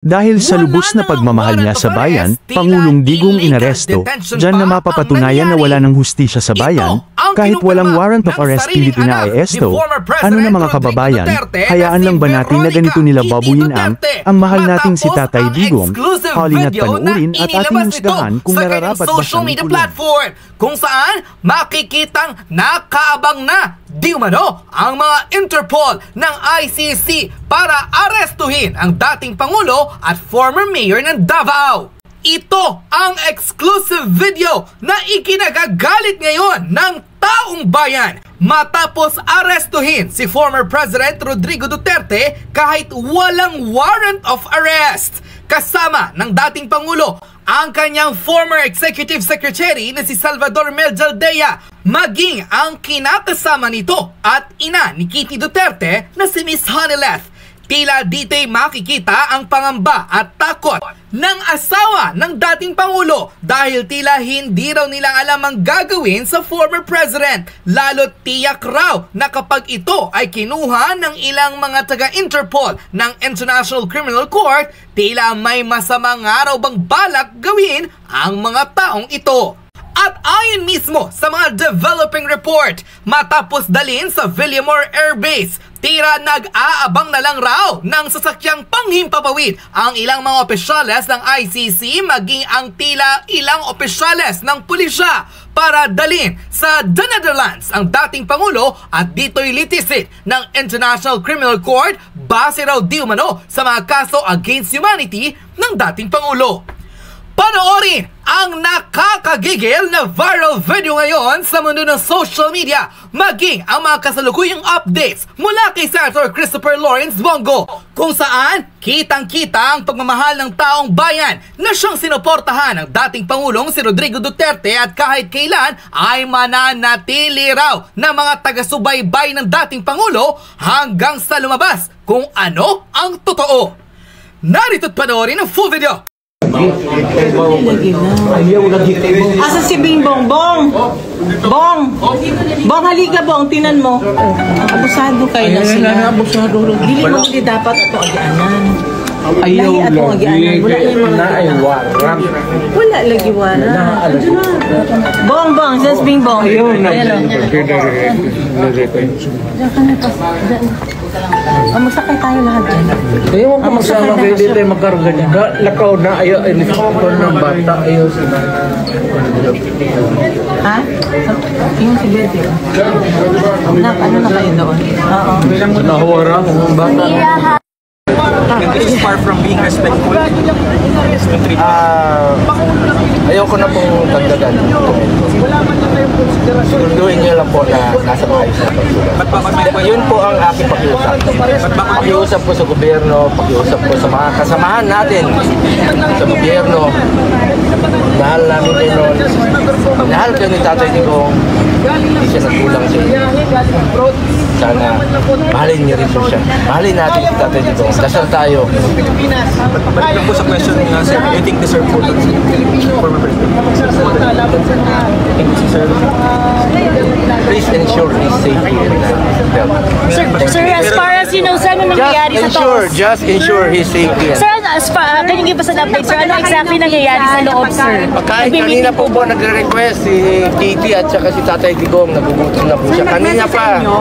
Dahil sa lubos na pagmamahal niya sa bayan, Pangulong Digong inaresto, diyan na mapapatunayan na wala ng hustisya sa bayan, kahit walang warrant of arrest hindi pinaaresto. Ano na mga kababayan, hayaan lang ba natin na ganito nila babuyin ang mahal nating si Tatay Digong? Halina't panuurin at ating husgahan kung nararapat ba siyang ikulong. Kung saan makikitang nakaabang na di umano ang mga Interpol ng ICC para arestuhin ang dating Pangulo at former mayor ng Davao. Ito ang exclusive video na ikinagagalit ngayon ng taong bayan matapos arestuhin si former President Rodrigo Duterte kahit walang warrant of arrest. Kasama ng dating Pangulo ang kanyang former Executive Secretary na si Salvador Mel Jaldea, maging ang kinakasama nito at ina ni Kitty Duterte na si Miss Honeylath. Tila dito'y makikita ang pangamba at takot ng asawa ng dating Pangulo dahil tila hindi raw nila alam ang gagawin sa former president. Lalo't tiyak raw na kapag ito ay kinuha ng ilang mga taga-Interpol ng International Criminal Court, tila may masamang araw bang balak gawin ang mga taong ito. At ayon mismo sa mga developing report, matapos dalhin sa Villamor Air Base, tira nag-aabang na lang raw ng sasakyang panghimpapawid ang ilang mga opisyales ng ICC maging ang tila ilang opisyales ng pulisya para dalhin sa The Netherlands ang dating Pangulo at dito'y litisin ng International Criminal Court base raw di umano sa mga kaso against humanity ng dating Pangulo. Panoorin ang nakakagigil na viral video ngayon sa mundo ng social media, maging ang mga kasalukuyang updates mula kay Senator Christopher Lawrence Bongo, kung saan kitang-kita ang pagmamahal ng taong bayan na siyang sinuportahan ng dating Pangulong si Rodrigo Duterte at kahit kailan ay mananatili raw ng mga taga-subaybay ng dating Pangulo hanggang sa lumabas kung ano ang totoo. Narito't panoorin ang full video. Asa si Bingbong? Bong! Bong! Bong, halika Bong, tinan mo. Abusado kayo na sila. Dili mo hindi dapat ito agyanan. Ayaw lagi, wala lagi warang. Bong, Bong, just Bingbong. Ayaw na. Magsakay tayo lahat dyan. Ayaw ka magsama kayo dito ay magkarga niya. Lakaw na ayaw, inisipon ng bata, ayaw sila. Ha? Yung si Betty. Ano na kayo doon? Oo. Nahuwarang ang bata. This is far from being respectful. Ayoko na pong dagdagan. Siguraduhin niyo lang po na nasa maayos na pagsulat. Yun po ang aking pakiusap. Pakiusap po sa gobyerno, pakiusap po sa mga kasamahan natin sa gobyerno. Mahal namin kayo noon. Mahal kayo ni Tatay Digong. Hindi siya nagkulang sa inyo. Sana mahalin niyo rin po siya. Mahalin natin si Tatay Digong. Dasal tayo. Balik lang po sa question niya, sir. Do you think deserve po the former president? Please ensure he's safe here in Sir, as far as you know, sir, ano nangyayari sa to? Just ensure he's safe here. Sir, as far, can you give us an update, sir? Ano exactly nangyayari sa loob, sir? Kahit kanina po nagre-request si Kitty at saka si Tatay Digong, nagugutom na po siya.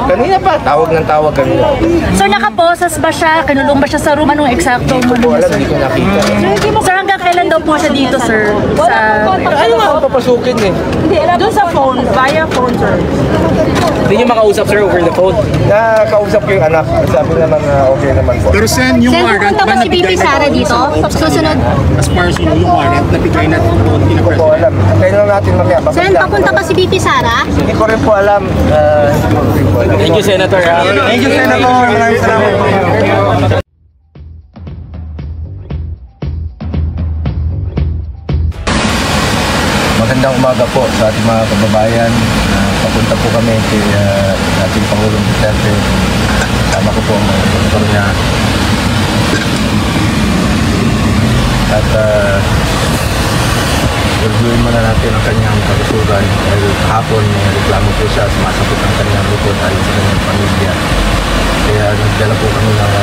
Kanina pa, tawag ng tawag kanina. Sir, nakaposas ba siya? Kinulong ba siya sa room? Anong eksakto? Hindi ko po alam, hindi ko nakita. Sir, hanggang kailan daw po siya dito, sir? Ano nga ako papasukin eh? Doon sa phone, via phone, sir. Hindi niyo makausap, sir, over the phone? Nakausap ko yung anak, sabi naman na okay naman po. Pero Sen, yung warrant pupunta ba si BP Sara dito? Susunod? as far as yung warrant, nabigay na po Hindi ko po alam. Kailan natin mamaya. Sen, papunta ba si BP Sara? Hindi ko rin po alam. Thank you, Senator. Thank you, Senator. Maraming salamat. Magandang umaga po sa ating mga kababayan. Papunta po kami kay ating Pangulong Duterte. Tama ko po ang mga doktor niya. At reviewin muna natin ang kanyang kalusugan dahil kahapon may reklamo po siya, sumasakit ang kanyang likod ayon sa kanyang pamilya. Kaya nagdala po kami ng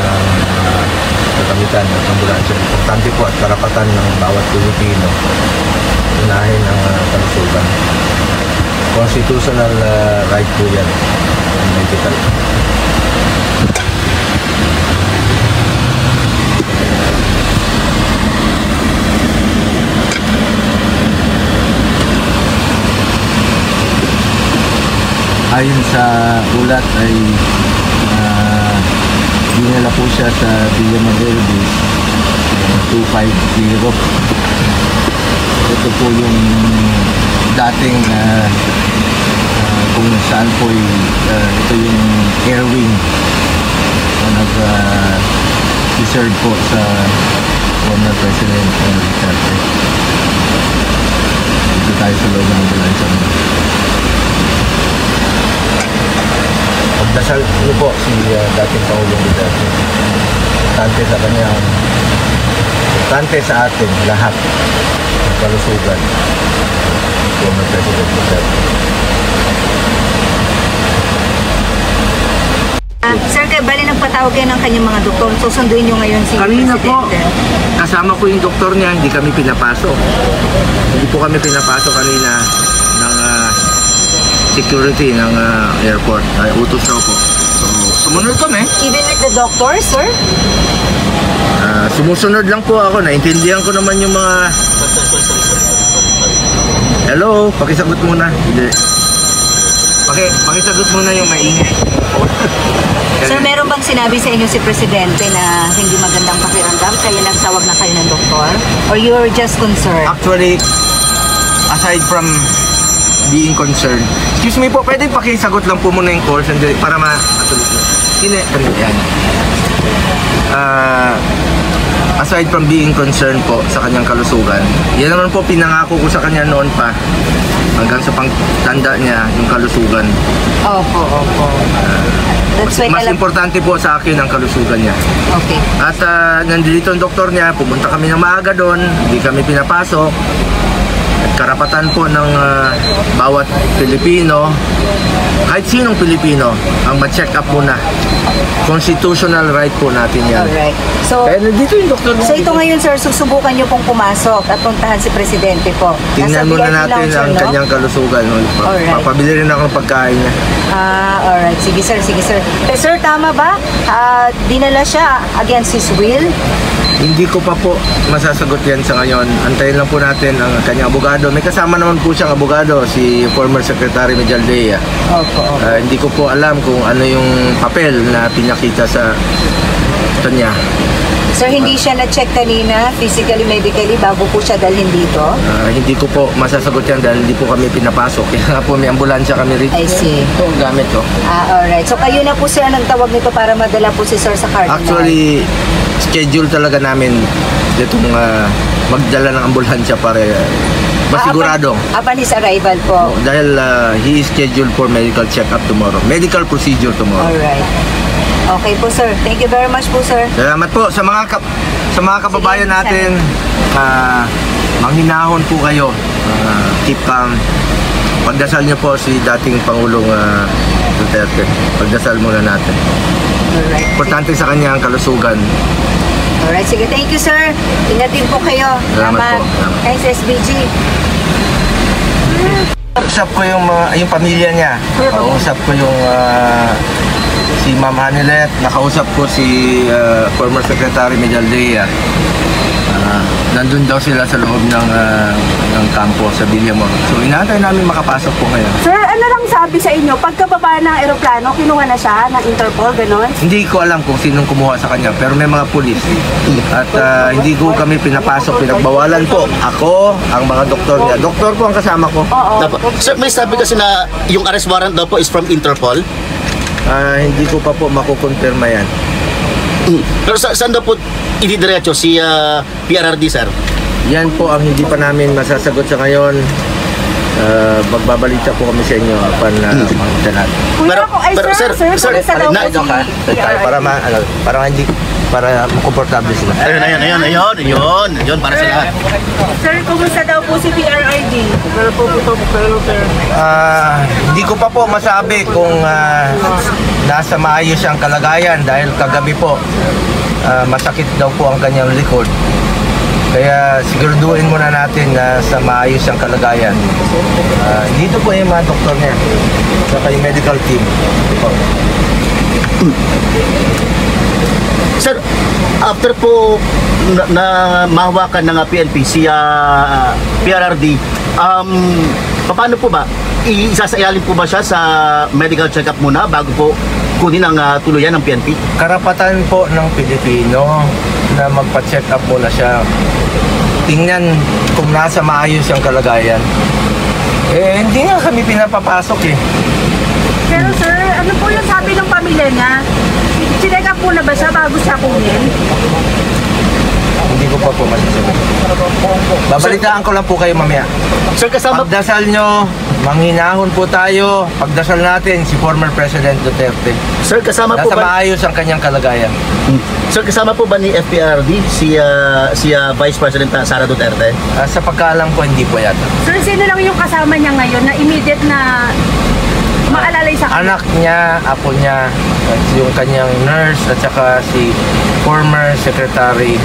kagamitan at ambulansya. Importante po at karapatan ng bawat Pilipino unahin ang kalusugan. Constitutional right po yan ang medical. Ayon sa ulat ay dinala po siya sa Villa Maderbis 250. Ito po yung dating kung saan po ito yung air wing na nag-deserve po sa former President Duterte. Dito tayo sa loob ng ambulansya. Pagdasal niyo po si dating Pangulong Duterte. Importante sa kanya, importante sa atin lahat ang kalusugan former President Duterte. Sir, kaya bali nagpatawag kayo ng kanyang mga doktor. Susunduin nyo ngayon si Kanina Presidente. po, kasama ko yung doktor niya, hindi kami pinapasok. Hindi po kami pinapasok kanina ng security ng airport. Ay, utos raw po. So, sumunod kami. Even with the doctor, sir? Sumusunod lang po ako. Naintindihan ko naman yung mga... Hello, pakisagot muna. Hindi. Pakisagot muna yung maingay. Sir, meron bang sinabi sa inyo si Presidente na hindi magandang pakiramdam kaya nagtawag na kayo ng doktor? Or you're just concerned? Actually, aside from being concerned, excuse me po, pwede pakisagot lang po muna yung call para matuloy. Hindi, yan. Aside from being concerned po sa kanyang kalusugan, yan naman po pinangako ko sa kanya noon pa hanggang sa pangtanda niya yung kalusugan. Opo. Mas importante po sa akin ang kalusugan niya. Okay. At nandito ang doktor niya, pumunta kami ng maaga doon, hindi kami pinapasok. At karapatan po ng bawat Pilipino, kahit sinong Pilipino, ang ma-check up muna. Constitutional right po natin yan. Alright. So, kaya nandito yung doktor. So ito ngayon, sir, susubukan niyo pong pumasok at puntahan si Presidente po. Tingnan muna natin ang kanyang kalusugan. Papabili rin ako ng pagkain niya. Alright. Sige, sir. Sir, tama ba? Dinala siya against his will? Hindi ko pa po masasagot yan sa ngayon. Antayin lang po natin ang kanyang abogado. May kasama naman po siyang abogado, si former Secretary Medialdea. Opo. Hindi ko po alam kung ano yung papel na pinakita sa kanya. Sir, hindi siya na-check kanina, physically, medically, bago po siya dalhin dito? Hindi ko po masasagot yan dahil hindi po kami pinapasok. Kaya nga po may ambulansya kami rito. I see. Ito ang gamit ko. Alright. So kayo na po, sir, nagtawag nito para madala po si Sir sa Cardinal? Actually, schedule talaga namin itong magdala ng ambulansya para masigurado. Upon his arrival po? Dahil he is scheduled for medical check-up tomorrow. Medical procedure tomorrow. Alright. Okay po, sir. Thank you very much po, sir. Salamat po sa mga kababayan natin. Manghinahon po kayo. Keep calm. Pagdasal niyo po si dating Pangulong Duterte. Pagdasal muna natin. Alright. Importante sa kanya ang kalusugan. Alright, sige. Thank you, sir. Ingat din po kayo. Salamat po. Thanks, SBG. Usap ko yung pamilya niya. Usap ko yung si Ma'am Hanilet. Nakausap ko si former Secretary Medialdea. Nandun daw sila sa loob ng kampo sa Villamor. So inaantay namin makapasok po ngayon. Sir, ano lang sabi sa inyo? Pagkababa ng aeroplano, kinuha na siya ng Interpol, gano'n? Hindi ko alam kung sinong kumuha sa kanya, pero may mga pulis. At hindi ko kami pinapasok, pinagbawalan po. Ako, ang mga doktor niya. Doktor po ang kasama ko. Sir, may sabi kasi na yung arrest warrant daw po is from Interpol? Hindi ko pa po makukonfirma yan. Pero saan daw po ididiretso si PRRD, sir? Yan po ang hindi pa namin masasagot sa ngayon. Magbabalita po kami sa inyo makita natin. Kuya, sir, para hindi para komportable sila. Ayun, para sa lahat. Sir, kumusta daw po si PRRD? Hindi ko pa po masabi kung nasa maayos ang kalagayan dahil kagabi po masakit daw po ang kanyang likod. Kaya siguraduhin muna natin na sa maayos ang kalagayan. Dito po yung mga doktor niya, saka yung medical team. Sir, after po na mahawakan ng PNP si PRRD, paano po ba? Isasayalim po ba siya sa medical check-up muna bago po kunin ang tuluyan ng PNP? Karapatan po ng Pilipino na magpa-check up muna siya. Tingnan kung nasa maayos ang kalagayan. Hindi nga kami pinapapasok eh. Pero sir, ano po yung sabi ng pamilya niya? Chinek up po na ba siya bago siya kunin? Hindi ko pa po masasabi. Babalitaan ko lang po kayo mamaya. Sir, kasama... Pagdasal nyo, manghinahon po tayo. Pagdasal natin si former President Duterte. Sir, kasama po nasa ba... maayos ang kanyang kalagayan. Sir, kasama po ba ni FPRD si Vice President Sara Duterte? Sa pagkaalam ko, hindi po yata. Sir, sino lang yung kasama niya ngayon na immediate na maalalay sa kanya? Anak niya, apo niya, at yung kanyang nurse, at saka si former Secretary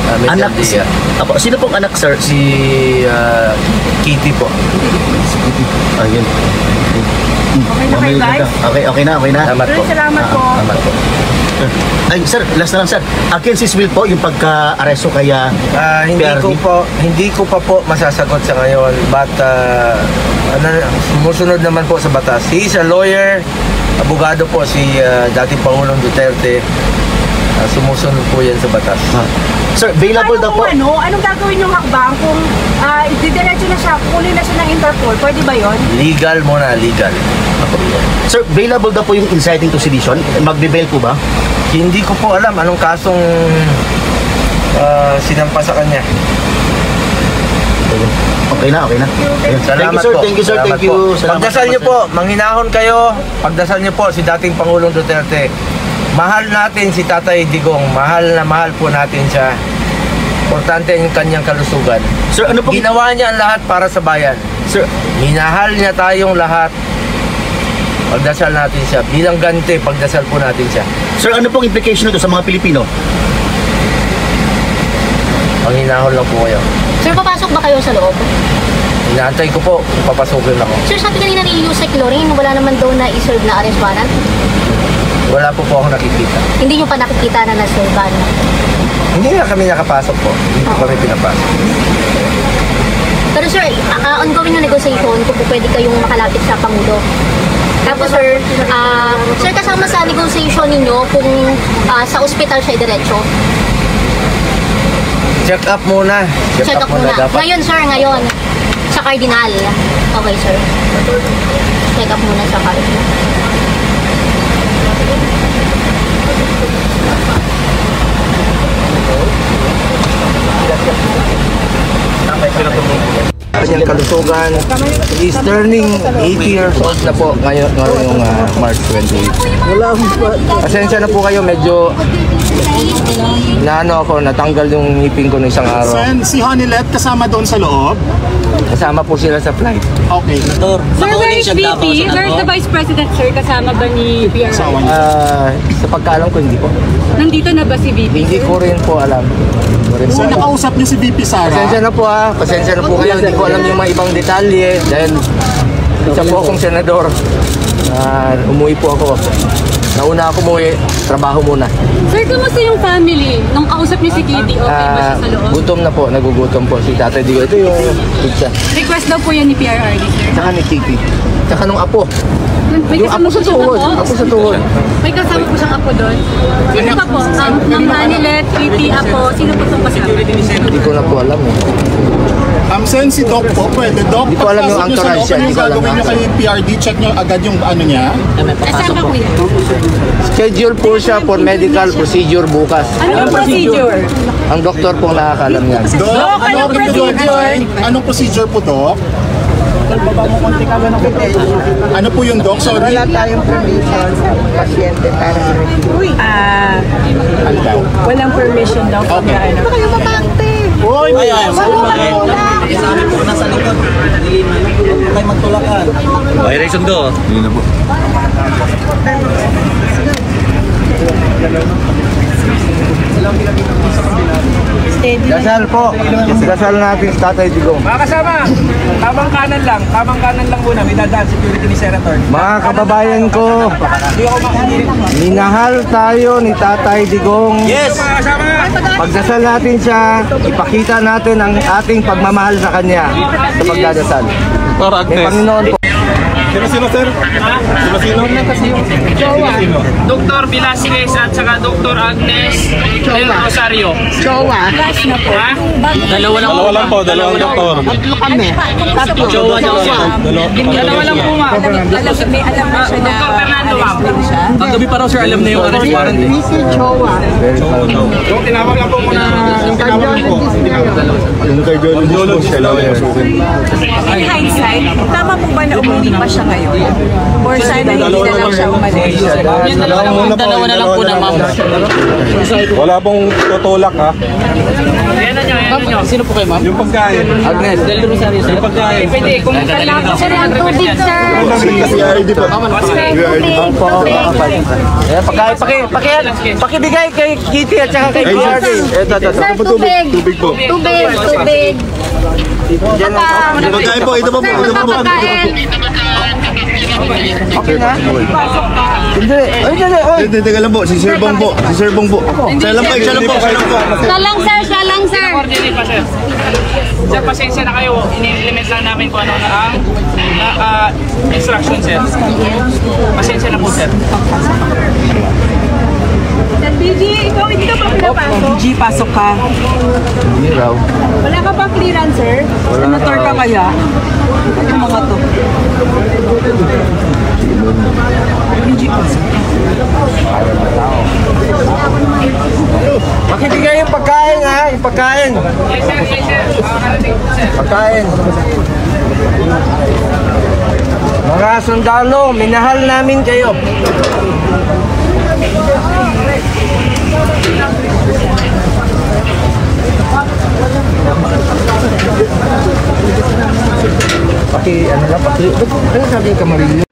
anak siya. Apo, sino pong anak, sir? Si Kitty po. Ayun. Okay na kayo, guys? Okay na. Salamat po. Salamat po. Salamat po. Ay, sir, last na lang, sir. Against his will po yung pagka-aresto kaya hindi ko pa po masasagot sa ngayon, but sumusunod naman po sa batas. He is a lawyer, abogado po si dating Pangulong Duterte. Sumusunod po yan sa batas. Sir, available daw po. Anong gagawin yung hakbang kung didiretso na siya, kunin na siya ng Interpol? Pwede ba yon? Legal muna, legal. Sir, available daw po yung inciting to sedition? Magbe-bail po ba? Hindi ko po alam anong kasong sinampa sa kanya. Okay na. Salamat po. Thank you, sir. Pagdasal niyo po, manghinahon kayo. Pagdasal niyo po si dating Pangulong Duterte. Mahal natin si Tatay Digong. Mahal na mahal po natin siya. Importante yung kanyang kalusugan. Sir, ano pong... Ginawa niya ang lahat para sa bayan. Sir, minahal niya tayong lahat. Pagdasal natin siya. Bilang ganti, pagdasal po natin siya. Sir, ano pong implication nito sa mga Pilipino? Manghinahon lang po kayo. Sir, papasok ba kayo sa loob? Inaantay ko po, papasukin ako. Sir, sabi kanina ni Yusek Loring, wala naman daw na i-serve na arrest warrant? Wala po ako nakikita. Hindi nyo pa nakikita na na-serve na? Hindi na kami nakapasok po. Hindi po kami pinapasok. Pero sir, ongoing na negotiation kung pwede kayong makalapit sa Pangulo. Tapos sir, kasama sa negotiation ninyo kung sa ospital siya diretso? Check up muna. Check up muna. Dapat. Ngayon sir, sa Cardinal. Okay sir. Check up muna sa Cardinal. Kanyang kalusugan is turning 80 years old na po ngayon yung March 28. Pasensya na po kayo, medyo natanggal yung ngipin ko ng isang araw. Si Honeylet kasama doon sa loob? Kasama po sila sa flight. Okay. Sir, where is VP? Where is the Vice President, sir? Kasama ba ni PRRD? Sa pagkaalam ko, hindi po. Nandito na ba si VP? Hindi ko rin po alam. So, nakausap niyo si VP Sara? Pasensya na po pasensya na po kayo. Hindi ko alam yung mga ibang detalye dahil isa po akong senador. Umuwi po ako. Nauna ako umuwi, trabaho muna. Sir, kamusta yung family? Nung kausap niyo si Kitty, okay ba siya sa loob? Gutom na po, nagugutom po si Tatay Digo. Ito yung pizza. Request daw po yan ni PRRD, sir. Tsaka ni Kitty. Tsaka nung apo. May yung apo sa tuhod. Apo sa tuhod. May kasama po siyang apo doon. Sino pa po? Ang Hanilet, Kitty, apo. Sino po itong kasama? Hindi ko na po alam. Sen, si Doc po, pwede. Doc, hindi ko alam yung entourage siya. Ano yung gagawin nyo kay PRD? Check nyo agad yung ano niya? Kasama po yan. Schedule po siya for medical procedure bukas. Anong procedure? Ang doktor po nakakalam niya. Doc, anong procedure? Anong procedure po, Doc? Ano po yung Doc? Sorry. Wala tayong permission sa pasyente para Ano daw? walang permission daw pag ano. Baka kayo mabante. Uy! Nasa likod. Kayo magtulakan. Okay, Rayson do. Yun na po. Dasal po. Dasal natin sa Tatay Digong. Mga kasama, tamang kanan lang muna. May dadaan security ni Senator. Mga kababayan ko, minahal tayo ni Tatay Digong. Yes! Mga kasama! Pagdasal natin siya, ipakita natin ang ating pagmamahal sa kanya sa pagdadasal. May Panginoon po. Sino, sir? Sino? Dr. Velasquez at saka Dr. Agnes Del Rosario. Jowa. Last na po. Ha? Dalawa lang po, dalawang doktor. Tatlo kami. Tatlo. Dalawa lang po, ma'am. May alam na siya na. Dr. Fernando, ma'am. Ang gabi pa raw, sir, alam na yung arrest warrant. Mr. Jowa. Yung tinawag lang po muna. Yung tinawag lang po. Yung kay Jolo siya lawyer. In hindsight, tama po ba na umuwi pa siya ngayon? Or sana hindi na lang siya umalis? Dalawa na lang po na, ma'am. Wala pong tutulak ha. Ayan na nyo. Sino po kayo, ma'am? Yung pagkain. Agnes Del Rosario, sir. Yung pagkain. Pwede, kung kailangan Sir, ang tubig, sir. Kasi ID pa. Pakibigay kay Kitty at saka kay PRD. Sir, tubig. Tubig po. Tubig. Pagkain po, ito po po. Ito po po. Okay na? Hindi. Hindi, teka lang po. Si Sir Bong po. Si Sir Bong po. Siya lang po. Salang, sir. coordinate pa, sir. Sir, pasensya na kayo. Ini-implement lang namin kung ano na ang instruction, sir. Pasensya na po, sir. BG, ikaw hindi ka pa pinapasok? BG, pasok ka. Hindi raw. Wala ka pa clearance, sir? Senator ka kaya? Ano mga to? BG, pasok. Makibigay yung pagkain ha, yung pagkain. Yes, sir. Yes, sir. Pagkain. Mga sundalo, minahal namin kayo. Ano sabi ka Marillo?